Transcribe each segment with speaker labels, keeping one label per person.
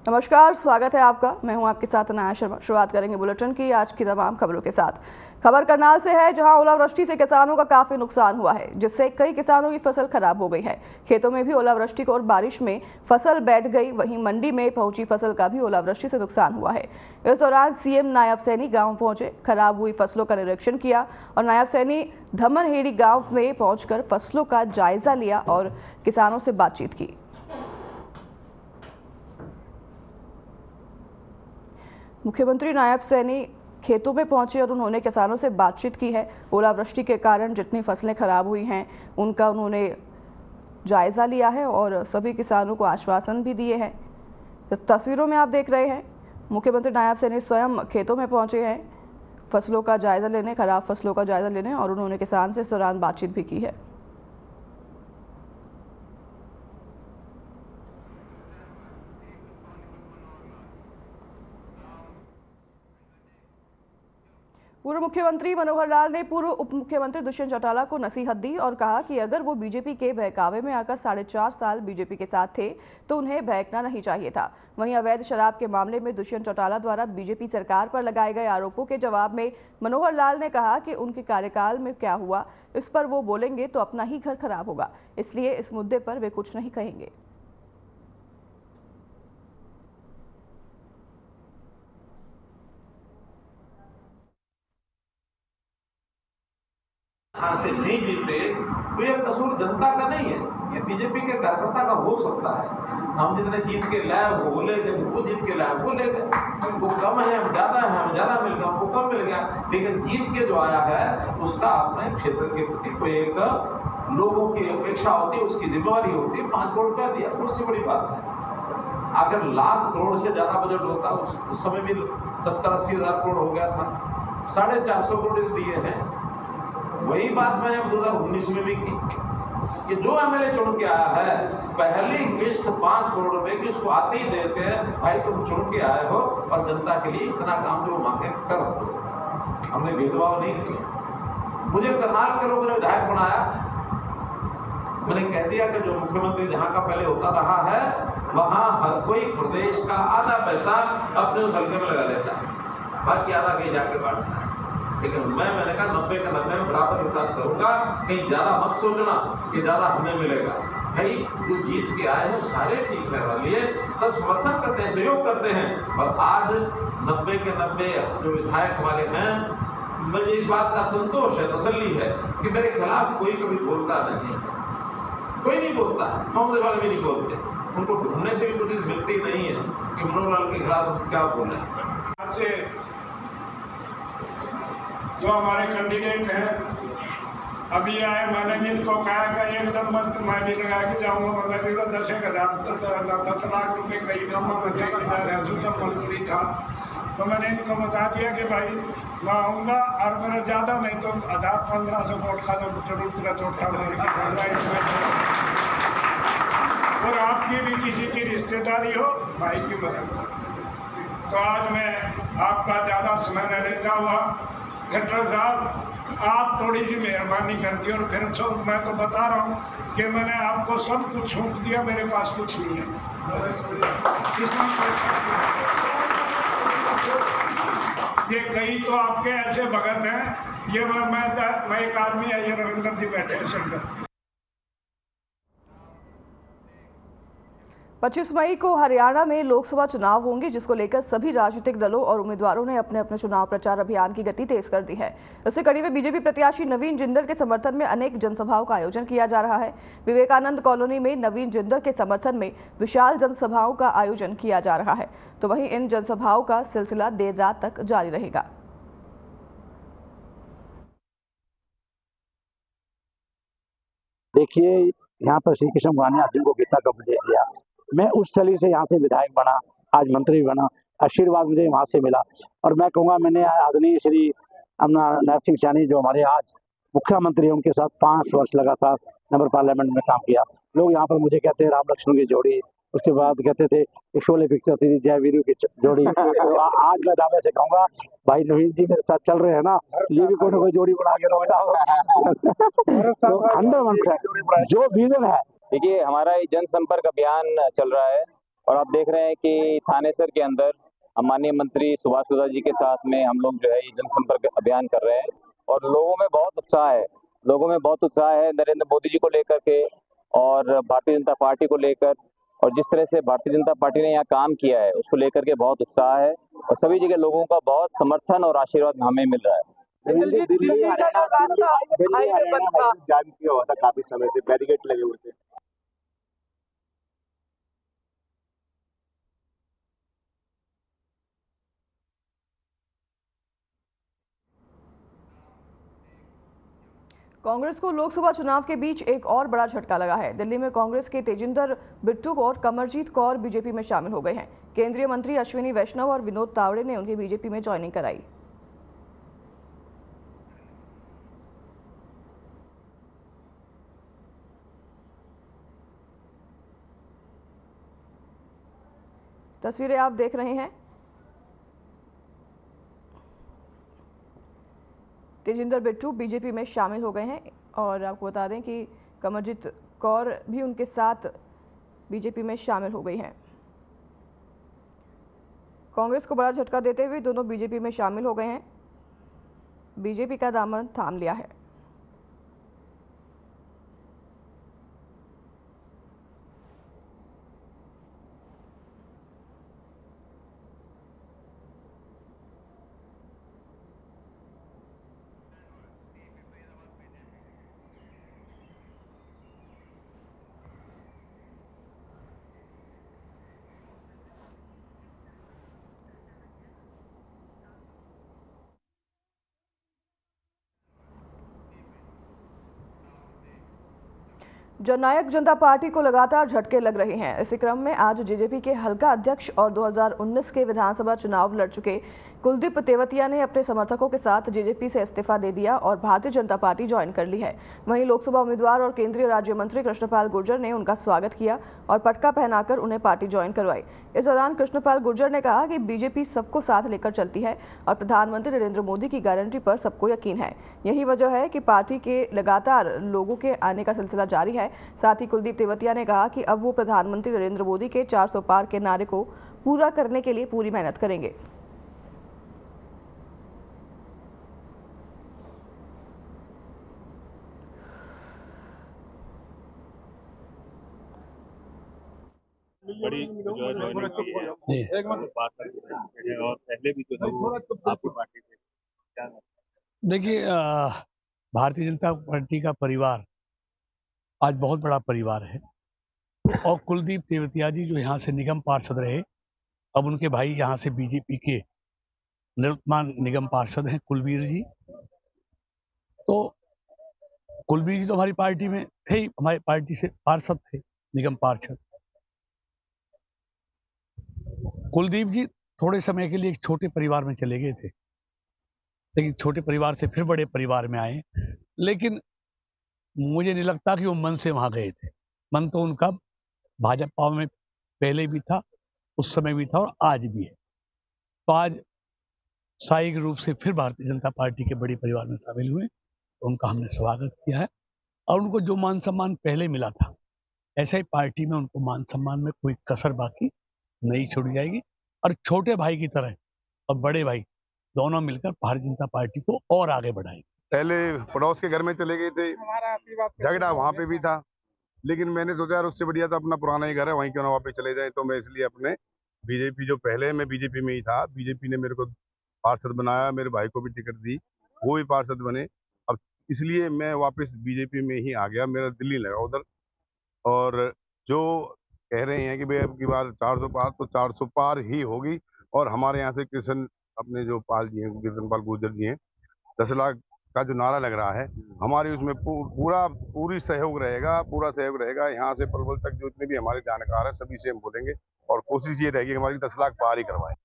Speaker 1: नमस्कार, स्वागत है आपका। मैं हूं आपके साथ अनाया शर्मा। शुरुआत करेंगे बुलेटिन की आज की तमाम खबरों के साथ। खबर करनाल से है, जहां ओलावृष्टि से किसानों का काफी नुकसान हुआ है, जिससे कई किसानों की फसल खराब हो गई है। खेतों में भी ओलावृष्टि और बारिश में फसल बैठ गई। वहीं मंडी में पहुंची फसल का भी ओलावृष्टि से नुकसान हुआ है। इस दौरान सीएम नायब सैनी गाँव पहुंचे, खराब हुई फसलों का निरीक्षण किया और नायब सैनी धमनहेड़ी गाँव में पहुंचकर फसलों का जायजा लिया और किसानों से बातचीत की। मुख्यमंत्री नायब सैनी खेतों में पहुंचे और उन्होंने किसानों से बातचीत की है। ओलावृष्टि के कारण जितनी फसलें खराब हुई हैं उनका उन्होंने जायजा लिया है और सभी किसानों को आश्वासन भी दिए हैं। इस तस्वीरों में आप देख रहे हैं मुख्यमंत्री नायब सैनी स्वयं खेतों में पहुंचे हैं फसलों का जायजा लेने, खराब फसलों का जायजा लेने, और उन्होंने किसान से इस दौरान बातचीत भी की है। पूर्व मुख्यमंत्री मनोहर लाल ने पूर्व उप मुख्यमंत्री दुष्यंत चौटाला को नसीहत दी और कहा कि अगर वो बीजेपी के बहकावे में आकर 4.5 साल बीजेपी के साथ थे तो उन्हें बहकना नहीं चाहिए था। वहीं अवैध शराब के मामले में दुष्यंत चौटाला द्वारा बीजेपी सरकार पर लगाए गए आरोपों के जवाब में मनोहर लाल ने कहा कि उनके कार्यकाल में क्या हुआ इस पर वो बोलेंगे तो अपना ही घर खराब होगा, इसलिए इस मुद्दे पर वे कुछ नहीं कहेंगे।
Speaker 2: से नहीं जीते तो यह कसूर जनता का नहीं है, ये बीजेपी के कार्यकर्ता का हो सकता है। हम जितने जीत के लाए वो ले गए, वो जीत के लाए वो ले गए, वो कम है हम ज्यादा है, हम ज्यादा मिल गया हमको कम मिल गया, लेकिन जीत के जो आया है उसका अपने क्षेत्र के प्रति कोई एक लोगों की अपेक्षा होती है, उसकी जिम्मेवारी होती है। 5 करोड़ रुपया दिया, कौन सी बड़ी बात है। अगर लाख करोड़ से ज्यादा बजट होता उस समय भी 70-80 हजार करोड़ हो गया था, 450 करोड़ दिए हैं। वही बात मैंने 2019 में भी की कि जो एमएलए चुन के आया है पहली किस्त 5 करोड़ रुपए की उसको आते ही देते हैं, भाई तुम चुन के आए हो और जनता के लिए इतना काम जो मांगे कर दो। हमने भेदभाव नहीं किया। मुझे करनाल के लोगों ने विधायक बनाया, मैंने कह दिया कि जो मुख्यमंत्री जहां का पहले होता रहा है वहां हर कोई प्रदेश का आधा पैसा अपने उस हल्के में लगा लेता है, बाकी आधा कहीं जाके बांटता है। लेकिन मैंने कहा 90 के 90 में बराबर विकास करूंगा, कहीं ज्यादा मत सोचना कि ज्यादा हमें मिलेगा। भाई जो जीत के आए हैं सारे ठीक है वाले सब समर्थन करते हैं, सहयोग करते हैं, और आज 90 के 90 जो विधायक वाले हैं, मुझे इस बात का संतोष है, तसल्ली है कि मेरे खिलाफ कोई कभी बोलता नहीं, कोई नहीं बोलता, कांग्रेस वाले भी नहीं बोलते। उनको ढूंढने से भी कुछ मिलती नहीं है कि मनोहर लाल के खिलाफ क्या बोले।
Speaker 3: जो हमारे कैंडिडेट हैं अभी आए, मैंने भी इनको कहा कि एकदम मत मैं भी लगा के जाऊंगा, मतलब भी 10 लाख रुपए कई काम मंत्री था, तो मैंने इनको बता दिया कि भाई मैं आऊँगा और मेरा ज़्यादा नहीं तो 1500 वोट का जरूरत और आपकी भी किसी की रिश्तेदारी हो भाई की मदद। तो आज मैं आपका ज़्यादा समय न लेता हुआ खट्टर साहब आप थोड़ी सी मेहरबानी कर दी, और फिर मैं तो बता रहा हूँ कि मैंने आपको सब कुछ छूट दिया, मेरे पास कुछ नहीं है। ये कई तो आपके ऐसे भगत हैं, ये मैं एक आदमी है, ये रविंद्र जी बैठे हैं शंकर।
Speaker 1: 25 मई को हरियाणा में लोकसभा चुनाव होंगे, जिसको लेकर सभी राजनीतिक दलों और उम्मीदवारों ने अपने अपने चुनाव प्रचार अभियान की गति तेज कर दी है। इसी कड़ी में बीजेपी प्रत्याशी नवीन जिंदल के समर्थन में अनेक जनसभाओं का आयोजन किया जा रहा है। विवेकानंद कॉलोनी में नवीन जिंदल के समर्थन में विशाल जनसभाओं का आयोजन किया जा रहा है, तो वहीं इन जनसभाओं का सिलसिला देर रात तक जारी रहेगा।
Speaker 4: देखिए, यहाँ पर श्री कृष्ण भगवान ने अर्जुन को गीता का उपदेश दिया। मैं उस स्थली से यहाँ से विधायक बना, आज मंत्री बना, आशीर्वाद मुझे वहाँ से मिला। और मैं कहूँगा मैंने आदरणीय श्री अपना नायब सिंह सैनी जो हमारे आज मुख्यमंत्री, उनके साथ 5 वर्ष लगातार नगर पार्लियामेंट में काम किया। लोग यहाँ पर मुझे कहते हैं राम लक्ष्मण की जोड़ी, उसके बाद कहते थे कि शोले पिक्चर थी जय वीरू की जोड़ी। तो आज मैं दावे से कहूंगा भाई नवीन जी मेरे साथ चल रहे हैं ना, तो ये भी कोई ना कोई जोड़ी बना के रख जाओ। तो 100% जो विजन है।
Speaker 5: देखिए, हमारा ये जनसंपर्क अभियान चल रहा है और आप देख रहे हैं कि थानेसर के अंदर माननीय मंत्री सुभाष सुधा जी के साथ में हम लोग जो है ये जनसंपर्क अभियान कर रहे हैं और लोगों में बहुत उत्साह है। लोगों में बहुत उत्साह है नरेंद्र मोदी जी को लेकर के और भारतीय जनता पार्टी को लेकर, और जिस तरह से भारतीय जनता पार्टी ने यहाँ काम किया है उसको लेकर के बहुत उत्साह है और सभी जगह लोगों का बहुत समर्थन और आशीर्वाद हमें मिल रहा है।
Speaker 6: दिल्ली हरियाणा जाम किया हुआ था, काफी समय से बैरिकेड लगे हुए थे।
Speaker 1: कांग्रेस को लोकसभा चुनाव के बीच एक और बड़ा झटका लगा है। दिल्ली में कांग्रेस के तेजिंदर बिट्टू और कमरजीत कौर बीजेपी में शामिल हो गए हैं। केंद्रीय मंत्री अश्विनी वैष्णव और विनोद तावड़े ने उनकी बीजेपी में ज्वाइनिंग कराई। तस्वीरें आप देख रहे हैं। तेजिंदर बिट्टू बीजेपी में शामिल हो गए हैं और आपको बता दें कि कमरजीत कौर भी उनके साथ बीजेपी में शामिल हो गई हैं। कांग्रेस को बड़ा झटका देते हुए दोनों बीजेपी में शामिल हो गए हैं। बीजेपी का दामन थाम लिया है। जननायक जनता पार्टी को लगातार झटके लग रहे हैं। इसी क्रम में आज जेजेपी के हल्का अध्यक्ष और 2019 के विधानसभा चुनाव लड़ चुके कुलदीप तेवतिया ने अपने समर्थकों के साथ जेजेपी से इस्तीफा दे दिया और भारतीय जनता पार्टी ज्वाइन कर ली है। वहीं लोकसभा उम्मीदवार और केंद्रीय राज्य मंत्री कृष्णपाल गुर्जर ने उनका स्वागत किया और पटका पहनाकर उन्हें पार्टी ज्वाइन करवाई। इस दौरान कृष्णपाल गुर्जर ने कहा कि बीजेपी सबको साथ लेकर चलती है और प्रधानमंत्री नरेंद्र मोदी की गारंटी पर सबको यकीन है। यही वजह है कि पार्टी के लगातार लोगों के आने का सिलसिला जारी है। साथ ही कुलदीप तेवतिया ने कहा कि अब वो प्रधानमंत्री नरेंद्र मोदी के 400 पार के नारे को पूरा करने के लिए पूरी मेहनत करेंगे।
Speaker 6: बड़ी जो ज्वाइनिंग की है बात है और पहले भी जो है वो आपकी पार्टी से क्या।
Speaker 7: देखिए, भारतीय जनता पार्टी का परिवार आज बहुत बड़ा परिवार है और कुलदीप तेवतिया जी जो यहाँ से निगम पार्षद रहे, अब उनके भाई यहाँ से बीजेपी के निवर्तमान निगम पार्षद हैं कुलवीर जी। तो कुलवीर जी तो हमारी पार्टी में थे ही, हमारी पार्टी से पार्षद थे, निगम पार्षद। कुलदीप जी थोड़े समय के लिए एक छोटे परिवार में चले गए थे, लेकिन छोटे परिवार से फिर बड़े परिवार में आए। लेकिन मुझे नहीं लगता कि वो मन से वहां गए थे। मन तो उनका भाजपा में पहले भी था, उस समय भी था और आज भी है। तो आज सामूहिक रूप से फिर भारतीय जनता पार्टी के बड़े परिवार में शामिल हुए, तो उनका हमने स्वागत किया है और उनको जो मान सम्मान पहले मिला था, ऐसे ही पार्टी में उनको मान सम्मान में कोई कसर बाकी नहीं छोड़ी जाएगी और छोटे भाई की तरह और बड़े भाई दोनों मिलकर भारतीय जनता पार्टी को और आगे बढ़ाएंगे।
Speaker 6: पहले पड़ोस के घर में चले गए थे, झगड़ा वहां पे भी था, लेकिन मैंने सोचा यार उससे बढ़िया तो अपना पुराना ही घर है, वहीं क्यों ना वापस चले जाए। तो मैं इसलिए अपने बीजेपी, जो पहले मैं बीजेपी में ही था, बीजेपी ने मेरे को पार्षद बनाया, मेरे भाई को भी टिकट दी, वो भी पार्षद बने। अब इसलिए मैं वापस बीजेपी में ही आ गया, मेरा दिल नहीं लगा उधर। और जो कह रहे हैं कि भाई अब की बार 400 पार, तो 400 पार ही होगी। और हमारे यहाँ से कृष्ण अपने जो पाल जी हैं, कृष्णपाल गुर्जर जी हैं, 10 लाख का जो नारा लग रहा है, हमारे उसमें पूरी सहयोग रहेगा, पूरा सहयोग रहेगा। यहाँ से पलवल तक जितने भी हमारे जानकार है सभी से हम बोलेंगे और कोशिश ये रहेगी कि हमारी 10 लाख पार ही करवाएं।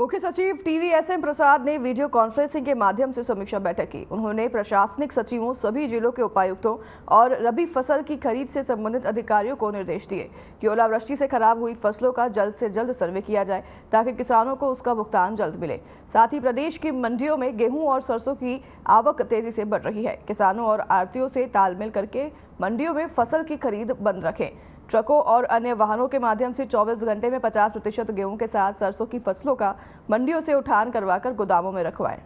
Speaker 1: मुख्य सचिव TVSM प्रसाद ने वीडियो कॉन्फ्रेंसिंग के माध्यम से समीक्षा बैठक की। उन्होंने प्रशासनिक सचिवों, सभी जिलों के उपायुक्तों और रबी फसल की खरीद से संबंधित अधिकारियों को निर्देश दिए कि ओलावृष्टि से खराब हुई फसलों का जल्द से जल्द सर्वे किया जाए ताकि किसानों को उसका भुगतान जल्द मिले। साथ ही प्रदेश की मंडियों में गेहूं और सरसों की आवक तेजी से बढ़ रही है। किसानों और आढ़तियों से तालमेल करके मंडियों में फसल की खरीद बंद रखें। ट्रकों और अन्य वाहनों के माध्यम से 24 घंटे में 50% गेहूं के साथ सरसों की फसलों का मंडियों से उठान करवाकर गोदामों में रखवाएं।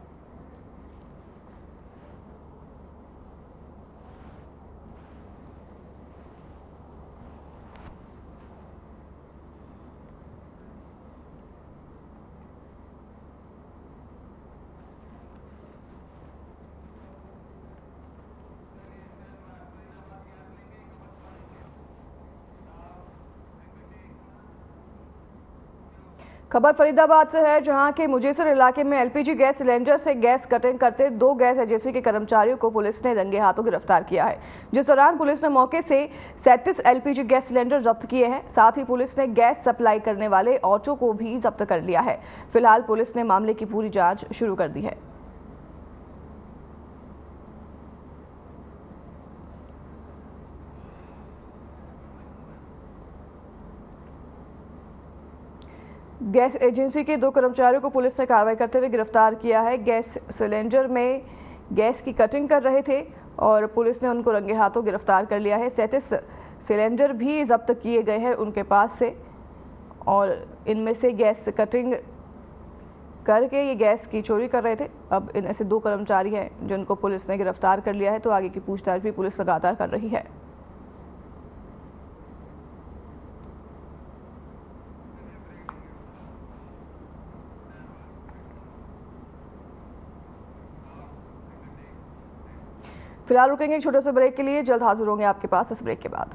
Speaker 1: खबर फरीदाबाद से है, जहां के मुजेसर इलाके में LPG गैस सिलेंडर से गैस कटिंग करते 2 गैस एजेंसी के कर्मचारियों को पुलिस ने रंगे हाथों गिरफ्तार किया है। जिस दौरान पुलिस ने मौके से 37 LPG गैस सिलेंडर जब्त किए हैं। साथ ही पुलिस ने गैस सप्लाई करने वाले ऑटो को भी जब्त कर लिया है। फिलहाल पुलिस ने मामले की पूरी जांच शुरू कर दी है। गैस एजेंसी के 2 कर्मचारियों को पुलिस ने कार्रवाई करते हुए गिरफ्तार किया है। गैस सिलेंडर में गैस की कटिंग कर रहे थे और पुलिस ने उनको रंगे हाथों गिरफ्तार कर लिया है। 37 सिलेंडर भी जब्त किए गए हैं उनके पास से और इनमें से गैस कटिंग करके ये गैस की चोरी कर रहे थे। अब इनमें से 2 कर्मचारी हैं जिनको पुलिस ने गिरफ्तार कर लिया है, तो आगे की पूछताछ भी पुलिस लगातार कर रही है। फिलहाल रुकेंगे एक छोटे से ब्रेक के लिए, जल्द हाजिर होंगे आपके पास इस ब्रेक के बाद।